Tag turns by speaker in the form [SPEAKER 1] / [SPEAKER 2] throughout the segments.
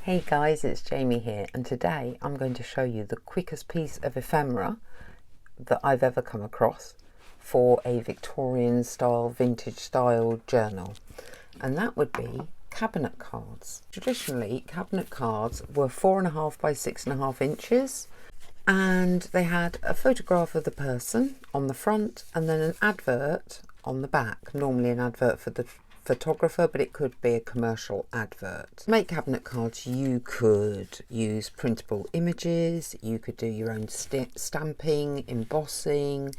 [SPEAKER 1] Hey guys, it's Jamie here, and today I'm going to show you the quickest piece of ephemera that I've ever come across for a Victorian style, vintage style journal, and that would be cabinet cards. Traditionally, cabinet cards were 4.5 by 6.5 inches, and they had a photograph of the person on the front and then an advert on the back, normally an advert for the photographer, but it could be a commercial advert. To make cabinet cards, you could use printable images, you could do your own stamping, embossing.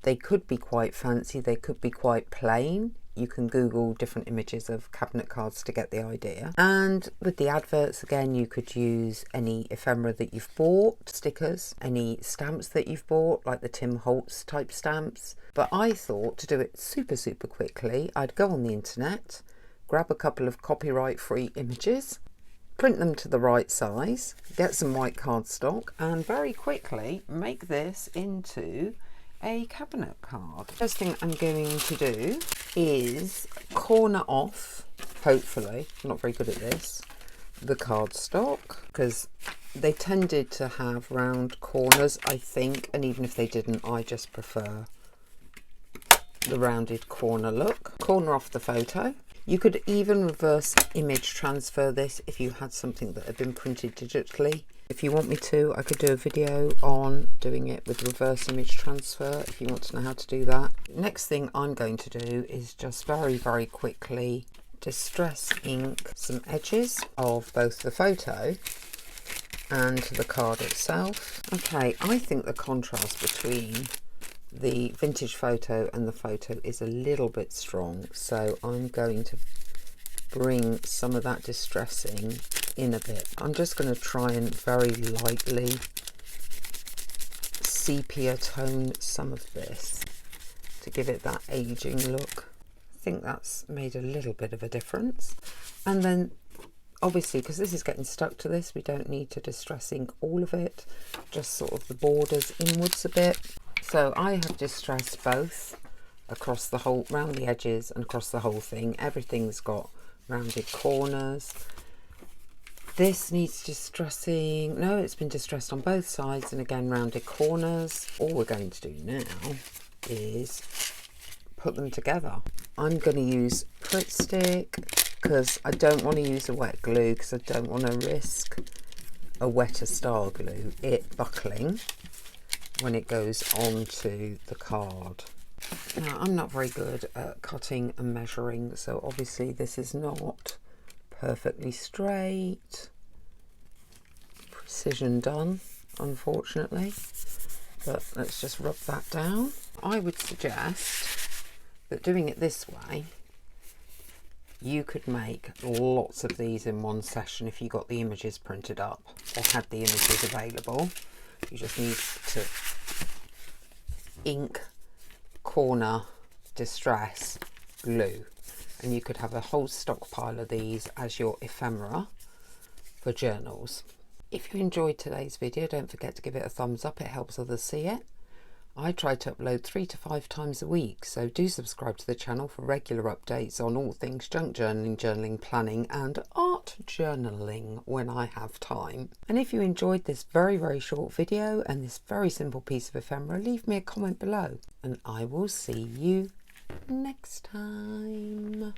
[SPEAKER 1] They could be quite fancy, they could be quite plain. You can Google different images of cabinet cards to get the idea. And with the adverts, again, you could use any ephemera that you've bought, stickers, any stamps that you've bought, like the Tim Holtz type stamps. But I thought to do it super quickly, I'd go on the internet, grab a couple of copyright-free images, print them to the right size, get some white cardstock, and very quickly make this into a cabinet card. First thing I'm going to do is corner off, hopefully, I'm not very good at this, the cardstock, because they tended to have round corners, I think, and even if they didn't, I just prefer the rounded corner look. Corner off the photo. You could even reverse image transfer this if you had something that had been printed digitally. If you want me to, I could do a video on doing it with reverse image transfer if you want to know how to do that. Next thing I'm going to do is just very quickly distress ink some edges of both the photo and the card itself. Okay, I think the contrast between the vintage photo and the photo is a little bit strong, so I'm going to bring some of that distressing in a bit. I'm just going to try and very lightly sepia tone some of this to give it that aging look. I think that's made a little bit of a difference. And then obviously, because this is getting stuck to this, we don't need to distress ink all of it, just sort of the borders inwards a bit. So I have distressed both across the whole, round the edges and across the whole thing. Everything's got rounded corners. This needs distressing. No, it's been distressed on both sides, and again rounded corners. All we're going to do now is put them together. I'm going to use Pritt Stick because I don't want to use a wet glue, because I don't want to risk a wetter style glue, it buckling when it goes onto the card. Now, I'm not very good at cutting and measuring, so obviously this is not perfectly straight. Precision done, unfortunately. But let's just rub that down. I would suggest that doing it this way, you could make lots of these in one session if you got the images printed up or had the images available. You just need to ink, corner, distress, glue, and you could have a whole stockpile of these as your ephemera for journals. If you enjoyed today's video, don't forget to give it a thumbs up, it helps others see it. I try to upload 3 to 5 times a week, so do subscribe to the channel for regular updates on all things junk journaling, journaling, planning and art journaling when I have time. And if you enjoyed this very short video and this very simple piece of ephemera, leave me a comment below and I will see you next time.